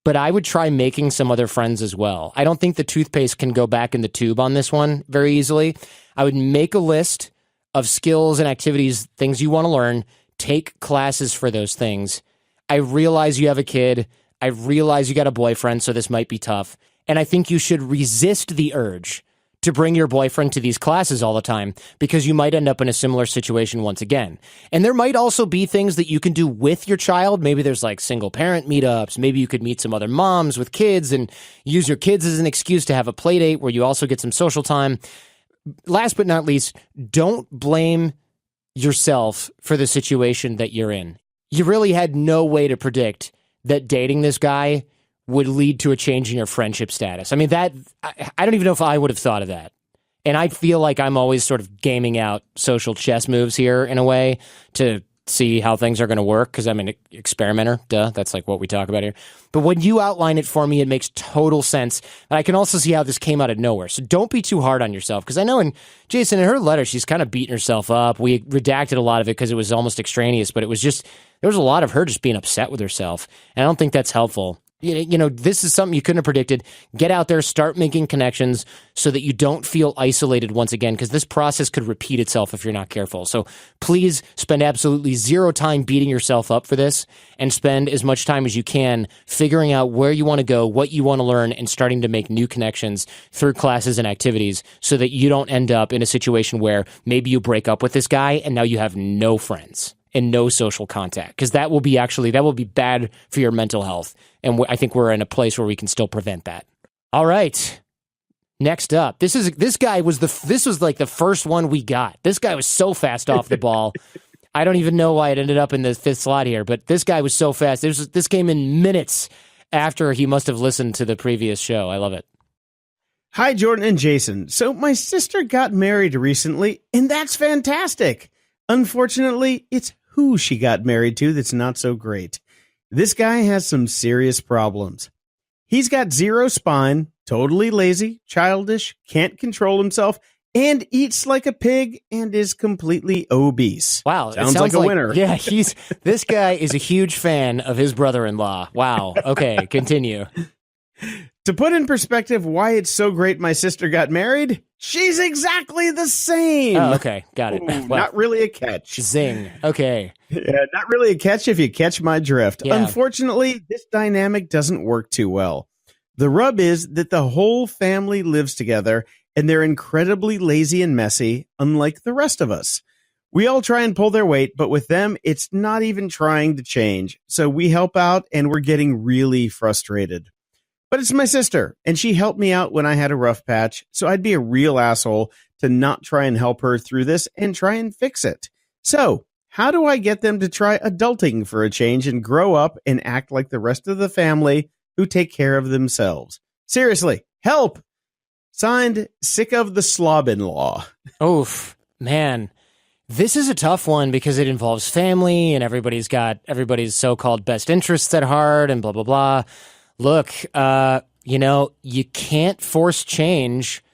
but I would try making some other friends as well. I don't think the toothpaste can go back in the tube on this one very easily. I would make a list of skills and activities, things you want to learn, take classes for those things. I realize you have a kid. I realize you got a boyfriend, so this might be tough. And I think you should resist the urge to bring your boyfriend to these classes all the time, because you might end up in a similar situation once again. And there might also be things that you can do with your child. Maybe there's like single parent meetups. Maybe you could meet some other moms with kids and use your kids as an excuse to have a play date where you also get some social time. Last but not least, don't blame yourself for the situation that you're in. You really had no way to predict that dating this guy would lead to a change in your friendship status. I mean, I don't even know if I would have thought of that. And I feel like I'm always sort of gaming out social chess moves here in a way to see how things are going to work because I'm an experimenter. Duh. That's like what we talk about here. But when you outline it for me, it makes total sense. And I can also see how this came out of nowhere. So don't be too hard on yourself because I know Jason, in her letter, she's kind of beating herself up. We redacted a lot of it because it was almost extraneous, but it was just, there was a lot of her just being upset with herself. And I don't think that's helpful. You know, this is something you couldn't have predicted. Get out there, start making connections so that you don't feel isolated once again, because this process could repeat itself if you're not careful. So please spend absolutely zero time beating yourself up for this and spend as much time as you can figuring out where you want to go, what you want to learn, and starting to make new connections through classes and activities so that you don't end up in a situation where maybe you break up with this guy and now you have no friends and no social contact, because that will be bad for your mental health. And I think we're in a place where we can still prevent that. All right. Next up, this was like the first one we got. This guy was so fast off the ball. I don't even know why it ended up in the fifth slot here, but this guy was so fast. This came in minutes after he must have listened to the previous show. I love it. Hi, Jordan and Jason. So my sister got married recently, and that's fantastic. Unfortunately, it's who she got married to that's not so great. This guy has some serious problems. He's got zero spine, totally lazy, childish, can't control himself, and eats like a pig and is completely obese. Wow. Sounds like a winner. Yeah, this guy is a huge fan of his brother-in-law. Wow. Okay, continue. To put in perspective why it's so great my sister got married, she's exactly the same. Oh, okay. Got it. Ooh, not really a catch. Zing. Okay. Yeah, not really a catch if you catch my drift. Yeah. Unfortunately, this dynamic doesn't work too well. The rub is that the whole family lives together and they're incredibly lazy and messy, unlike the rest of us. We all try and pull their weight, but with them, it's not even trying to change. So we help out and we're getting really frustrated. But it's my sister, and she helped me out when I had a rough patch, so I'd be a real asshole to not try and help her through this and try and fix it. So, how do I get them to try adulting for a change and grow up and act like the rest of the family who take care of themselves? Seriously, help! Signed, Sick of the Slob-in-Law. Oof, man. This is a tough one because it involves family, and everybody's got everybody's so-called best interests at heart, and blah, blah, blah. Look, you can't force change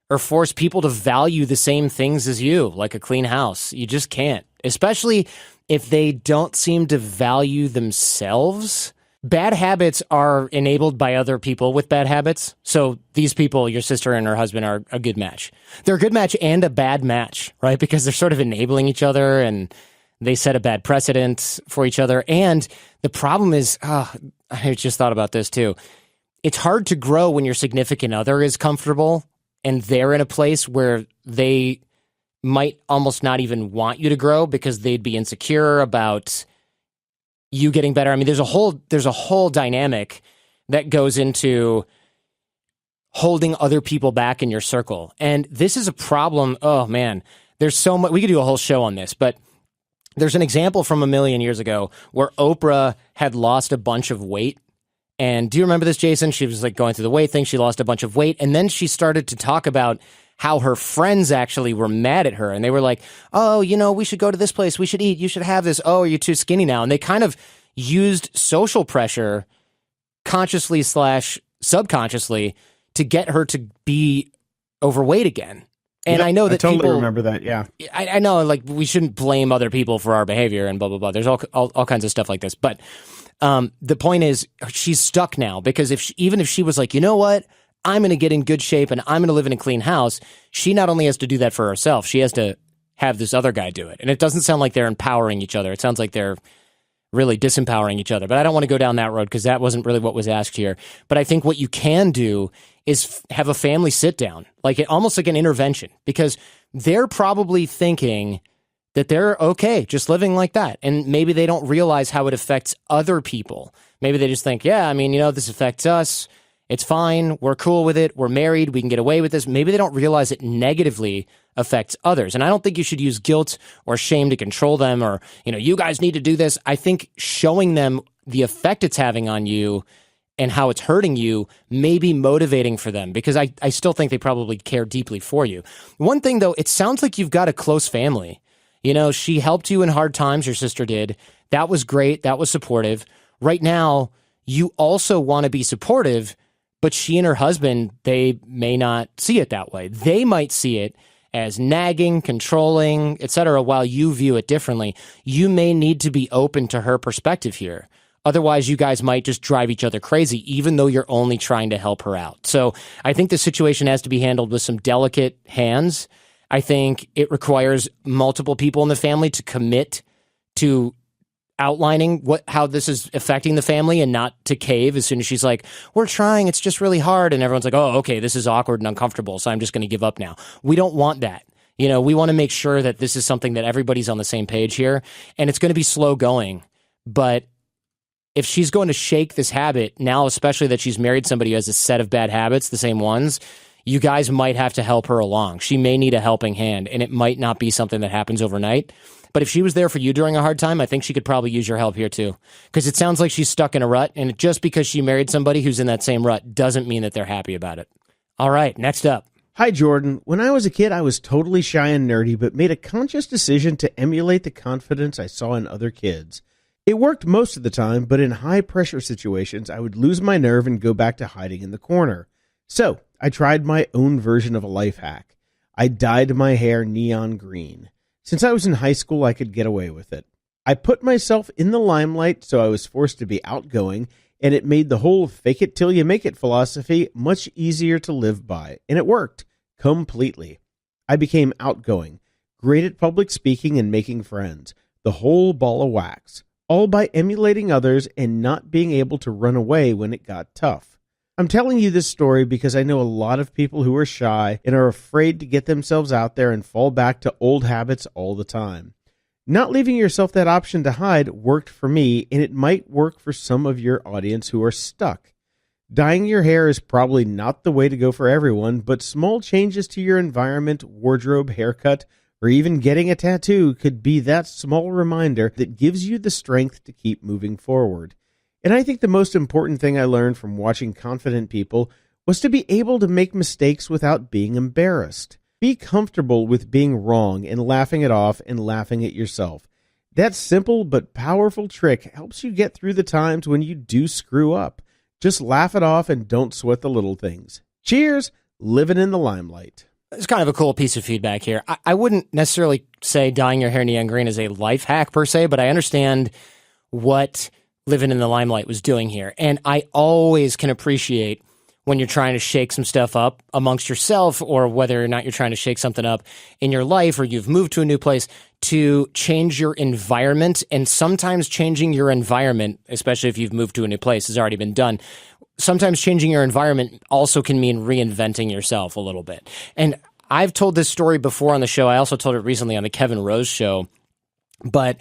or force people to value the same things as you, like a clean house. You just can't, especially if they don't seem to value themselves. Bad habits are enabled by other people with bad habits. So these people, your sister and her husband, are a good match. They're a good match and a bad match, right? Because they're sort of enabling each other and they set a bad precedent for each other. And the problem is, I just thought about this too. It's hard to grow when your significant other is comfortable and they're in a place where they might almost not even want you to grow because they'd be insecure about you getting better. I mean, there's a whole dynamic that goes into holding other people back in your circle. And this is a problem. Oh man, there's so much. We could do a whole show on this, but there's an example from a million years ago where Oprah had lost a bunch of weight. And do you remember this, Jason? She was like going through the weight thing. She lost a bunch of weight. And then she started to talk about how her friends actually were mad at her. And they were like, oh, we should go to this place. We should eat. You should have this. Oh, you're too skinny now. And they kind of used social pressure consciously / subconsciously to get her to be overweight again. And yep, I know that I totally people remember that. Yeah, I know, like we shouldn't blame other people for our behavior and blah blah blah. There's all kinds of stuff like this, but the point is, she's stuck now because even if she was like, you know what, I'm going to get in good shape and I'm going to live in a clean house, she not only has to do that for herself, she has to have this other guy do it. And it doesn't sound like they're empowering each other. It sounds like they're really disempowering each other. But I don't want to go down that road because that wasn't really what was asked here. But I think what you can do is have a family sit down, almost like an intervention, because they're probably thinking that they're okay just living like that. And maybe they don't realize how it affects other people. Maybe they just think, yeah, I mean, this affects us. It's fine. We're cool with it. We're married. We can get away with this. Maybe they don't realize it negatively affects others. And I don't think you should use guilt or shame to control them or, you guys need to do this. I think showing them the effect it's having on you and how it's hurting you may be motivating for them, because I still think they probably care deeply for you. One thing, though, it sounds like you've got a close family. She helped you in hard times, your sister did. That was great. That was supportive. Right now, you also want to be supportive, but she and her husband, they may not see it that way. They might see it as nagging, controlling, etc., while you view it differently. You may need to be open to her perspective here. Otherwise, you guys might just drive each other crazy, even though you're only trying to help her out. So I think the situation has to be handled with some delicate hands. I think it requires multiple people in the family to commit to outlining how this is affecting the family and not to cave as soon as she's like, we're trying, it's just really hard. And everyone's like, oh, okay, this is awkward and uncomfortable, so I'm just going to give up now. We don't want that. We want to make sure that this is something that everybody's on the same page here. And it's going to be slow going. But if she's going to shake this habit now, especially that she's married somebody who has a set of bad habits, the same ones, you guys might have to help her along. She may need a helping hand, and it might not be something that happens overnight. But if she was there for you during a hard time, I think she could probably use your help here too. Because it sounds like she's stuck in a rut, and just because she married somebody who's in that same rut doesn't mean that they're happy about it. All right, next up. Hi, Jordan. When I was a kid, I was totally shy and nerdy, but made a conscious decision to emulate the confidence I saw in other kids. It worked most of the time, but in high-pressure situations, I would lose my nerve and go back to hiding in the corner. So, I tried my own version of a life hack. I dyed my hair neon green. Since I was in high school, I could get away with it. I put myself in the limelight, so I was forced to be outgoing, and it made the whole fake it till you make it philosophy much easier to live by, and it worked completely. I became outgoing, great at public speaking and making friends, the whole ball of wax, all by emulating others and not being able to run away when it got tough. I'm telling you this story because I know a lot of people who are shy and are afraid to get themselves out there and fall back to old habits all the time. Not leaving yourself that option to hide worked for me, and it might work for some of your audience who are stuck. Dyeing your hair is probably not the way to go for everyone, but small changes to your environment, wardrobe, haircut, or even getting a tattoo could be that small reminder that gives you the strength to keep moving forward. And I think the most important thing I learned from watching confident people was to be able to make mistakes without being embarrassed. Be comfortable with being wrong and laughing it off and laughing at yourself. That simple but powerful trick helps you get through the times when you do screw up. Just laugh it off and don't sweat the little things. Cheers, living in the limelight. It's kind of a cool piece of feedback here. I wouldn't necessarily say dyeing your hair neon green is a life hack per se, but I understand what living in the limelight was doing here. And I always can appreciate when you're trying to shake some stuff up amongst yourself, or whether or not you're trying to shake something up in your life, or you've moved to a new place, to change your environment. And sometimes changing your environment, especially if you've moved to a new place, has already been done. Sometimes changing your environment also can mean reinventing yourself a little bit. And I've told this story before on the show. I also told it recently on the Kevin Rose show. But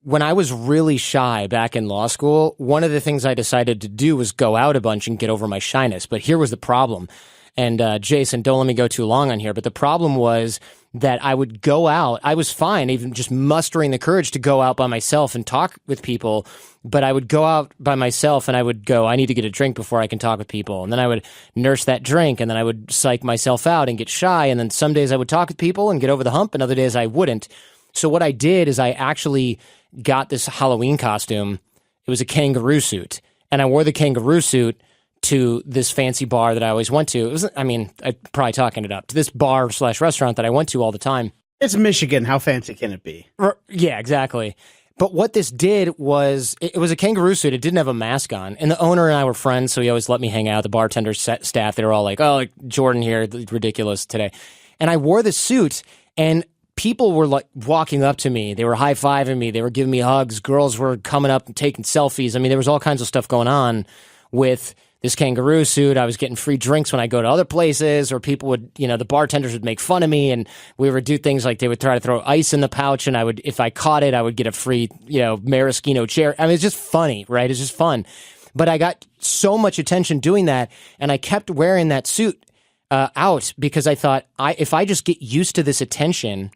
when I was really shy back in law school, one of the things I decided to do was go out a bunch and get over my shyness. But here was the problem. And Jason, don't let me go too long on here, but the problem was that I would go out. I was fine, even just mustering the courage to go out by myself and talk with people. But I would go out by myself and I would go, I need to get a drink before I can talk with people. And then I would nurse that drink, and then I would psych myself out and get shy. And then some days I would talk with people and get over the hump, and other days I wouldn't. So what I did is I actually got this Halloween costume. It was a kangaroo suit. And I wore the kangaroo suit to this fancy bar that I always went to. It was, I'm probably talking it up, to this bar / restaurant that I went to all the time. It's Michigan. How fancy can it be? Yeah, exactly. But what this did was, it was a kangaroo suit. It didn't have a mask on. And the owner and I were friends, so he always let me hang out. The bartender staff, they were all like, oh, Jordan here, ridiculous today. And I wore this suit, and people were like walking up to me. They were high-fiving me. They were giving me hugs. Girls were coming up and taking selfies. I mean, there was all kinds of stuff going on with this kangaroo suit. I was getting free drinks when I go to other places, or people would, the bartenders would make fun of me, and we would do things like they would try to throw ice in the pouch, and if I caught it, I would get a free, maraschino chair. I mean, it's just funny, right? It's just fun. But I got so much attention doing that, and I kept wearing that suit out because I thought, if I just get used to this attention,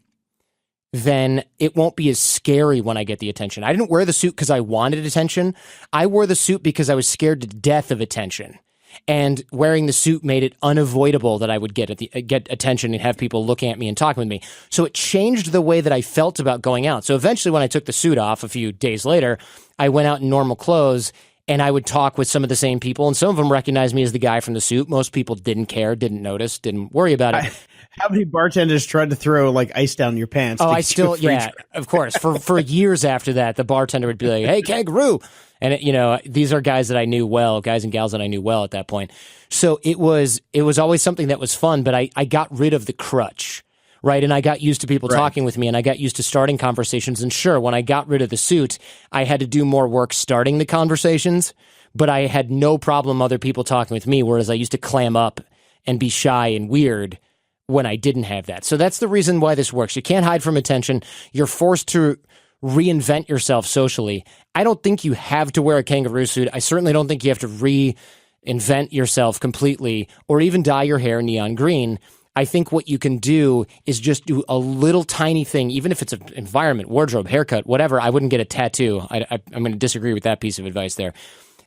then it won't be as scary when I get the attention. I didn't wear the suit because I wanted attention. I wore the suit because I was scared to death of attention. And wearing the suit made it unavoidable that I would get attention and have people looking at me and talking with me. So it changed the way that I felt about going out. So eventually when I took the suit off a few days later, I went out in normal clothes and I would talk with some of the same people. And some of them recognized me as the guy from the suit. Most people didn't care, didn't notice, didn't worry about it. How many bartenders tried to throw like ice down your pants? Oh, I still, yeah, of course. For years after that, the bartender would be like, "Hey, kangaroo." And, these are guys that I knew well, guys and gals that I knew well at that point. So it was always something that was fun, but I got rid of the crutch, right? And I got used to people talking with me, and I got used to starting conversations. And sure, when I got rid of the suit, I had to do more work starting the conversations, but I had no problem other people talking with me, whereas I used to clam up and be shy and weird when I didn't have that. So that's the reason why this works. You can't hide from attention. You're forced to reinvent yourself socially. I don't think you have to wear a kangaroo suit. I certainly don't think you have to reinvent yourself completely or even dye your hair neon green. I think what you can do is just do a little tiny thing, even if it's an environment, wardrobe, haircut, whatever. I wouldn't get a tattoo. I'm going to disagree with that piece of advice there.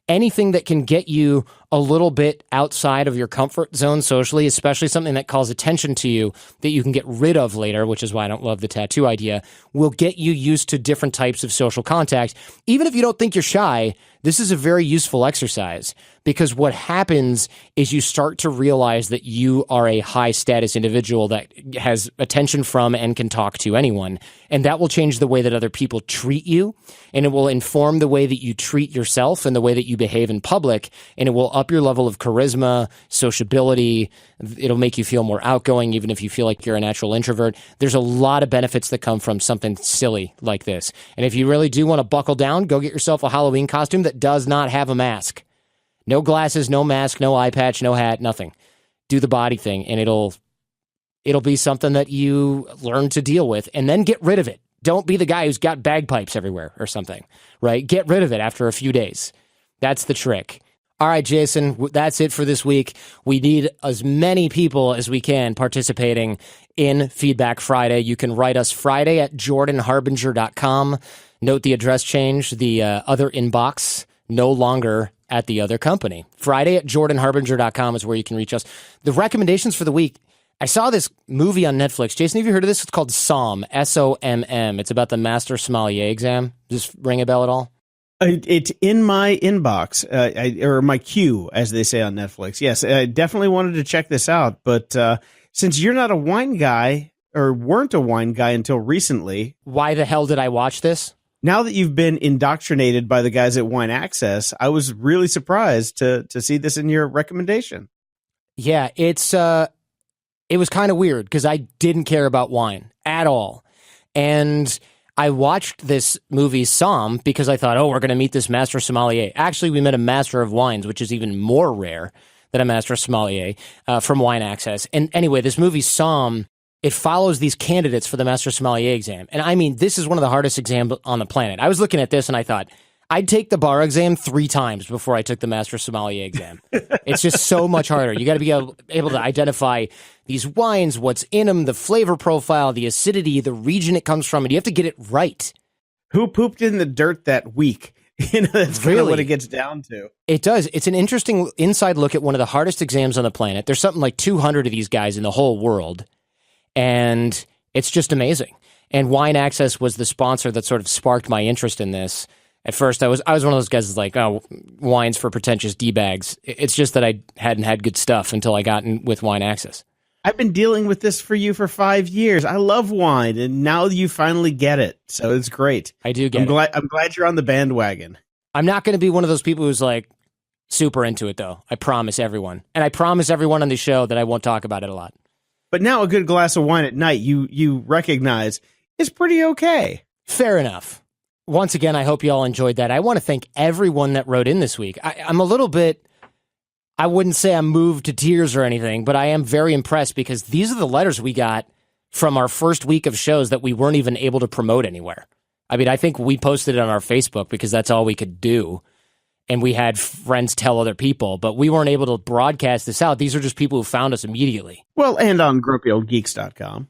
Anything that can get you a little bit outside of your comfort zone socially, especially something that calls attention to you that you can get rid of later, which is why I don't love the tattoo idea, will get you used to different types of social contact. Even if you don't think you're shy, this is a very useful exercise because what happens is you start to realize that you are a high status individual that has attention from and can talk to anyone. And that will change the way that other people treat you. And it will inform the way that you treat yourself and the way that you behave in public. And it will up your level of charisma, sociability. It'll make you feel more outgoing, even if you feel like you're a natural introvert. There's a lot of benefits that come from something silly like this. And if you really do want to buckle down, go get yourself a Halloween costume that does not have a mask. No glasses, no mask, no eye patch, no hat, nothing. Do the body thing, and it'll be something that you learn to deal with, and then get rid of it. Don't be the guy who's got bagpipes everywhere or something, right? Get rid of it after a few days. That's the trick. All right, Jason, that's it for this week. We need as many people as we can participating in Feedback Friday. You can write us Friday at jordanharbinger.com. Note the address change, the other inbox, no longer at the other company. Friday at jordanharbinger.com is where you can reach us. The recommendations for the week, I saw this movie on Netflix. Jason, have you heard of this? It's called SOMM, S-O-M-M. It's about the Master Sommelier exam. Does this ring a bell at all? It's in my inbox, or my queue, as they say on Netflix. Yes, I definitely wanted to check this out. But since you're not a wine guy, or weren't a wine guy until recently. Why the hell did I watch this? Now that you've been indoctrinated by the guys at Wine Access, I was really surprised to see this in your recommendation. Yeah, it was kind of weird because I didn't care about wine at all. And I watched this movie, SOMM, because I thought, we're going to meet this master sommelier. Actually, we met a master of wines, which is even more rare than a master sommelier from Wine Access. And anyway, this movie, SOMM, it follows these candidates for the Master Sommelier exam. And I mean, this is one of the hardest exams on the planet. I was looking at this and I thought, I'd take the bar exam 3 times before I took the Master Sommelier exam. It's just so much harder. You got to be able to identify these wines, what's in them, the flavor profile, the acidity, the region it comes from, and you have to get it right. Who pooped in the dirt that week? That's really what it gets down to. It does. It's an interesting inside look at one of the hardest exams on the planet. There's something like 200 of these guys in the whole world. And it's just amazing. And Wine Access was the sponsor that sort of sparked my interest in this. At first, I was one of those guys that's like, wine's for pretentious D-bags. It's just that I hadn't had good stuff until I got in with Wine Access. I've been dealing with this for you for 5 years. I love wine, and now you finally get it. So it's great. I do get it. I'm glad you're on the bandwagon. I'm not going to be one of those people who's like super into it, though. I promise everyone. And I promise everyone on the show that I won't talk about it a lot. But now a good glass of wine at night, you recognize, is pretty okay. Fair enough. Once again, I hope you all enjoyed that. I want to thank everyone that wrote in this week. I'm a little bit, I wouldn't say I'm moved to tears or anything, but I am very impressed because these are the letters we got from our first week of shows that we weren't even able to promote anywhere. I mean, I think we posted it on our Facebook because that's all we could do. And we had friends tell other people, but we weren't able to broadcast this out. These are just people who found us immediately. Well, and on grumpyoldgeeks.com.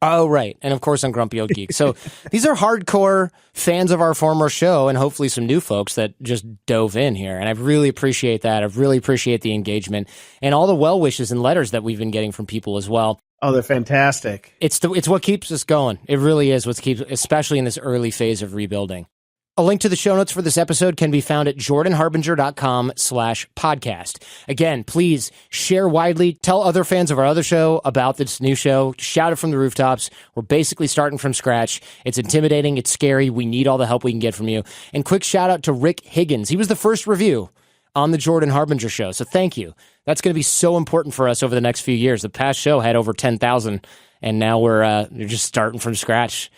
Oh, right. And of course on Grumpy Old Geek. So these are hardcore fans of our former show and hopefully some new folks that just dove in here. And I really appreciate that. I really appreciate the engagement and all the well wishes and letters that we've been getting from people as well. Oh, they're fantastic. It's what keeps us going. It really is what keeps, especially in this early phase of rebuilding. A link to the show notes for this episode can be found at jordanharbinger.com/podcast. Again, please share widely. Tell other fans of our other show about this new show. Shout it from the rooftops. We're basically starting from scratch. It's intimidating. It's scary. We need all the help we can get from you. And quick shout out to Rick Higgins. He was the first review on the Jordan Harbinger Show. So thank you. That's going to be so important for us over the next few years. The past show had over 10,000, and now we're just starting from scratch.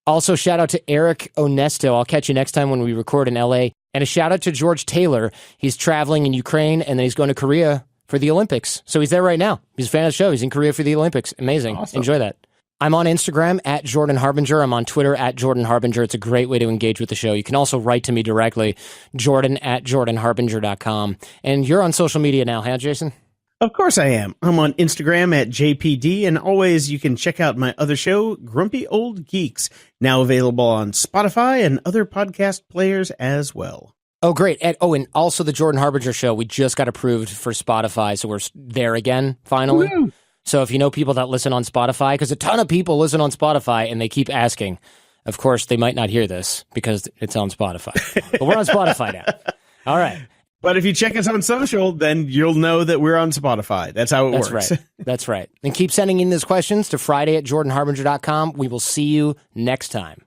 Also, shout out to Eric Onesto. I'll catch you next time when we record in LA. And a shout out to George Taylor. He's traveling in Ukraine, and then he's going to Korea for the Olympics. So he's there right now. He's a fan of the show. He's in Korea for the Olympics. Amazing. Awesome. Enjoy that. I'm on Instagram at Jordan Harbinger. I'm on Twitter at Jordan Harbinger. It's a great way to engage with the show. You can also write to me directly, Jordan at jordanharbinger.com. And you're on social media now, huh, Jason? Of course I am. I'm on Instagram at JPD, and always you can check out my other show, Grumpy Old Geeks, now available on Spotify and other podcast players as well. Oh, great. And also the Jordan Harbinger Show, we just got approved for Spotify, so we're there again, finally. Woo! So if you know people that listen on Spotify, because a ton of people listen on Spotify, and they keep asking, of course, they might not hear this because it's on Spotify. But we're on Spotify now. All right. But if you check us on social, then you'll know that we're on Spotify. That's how it works. Right. That's right. And keep sending in those questions to Friday at jordanharbinger.com. We will see you next time.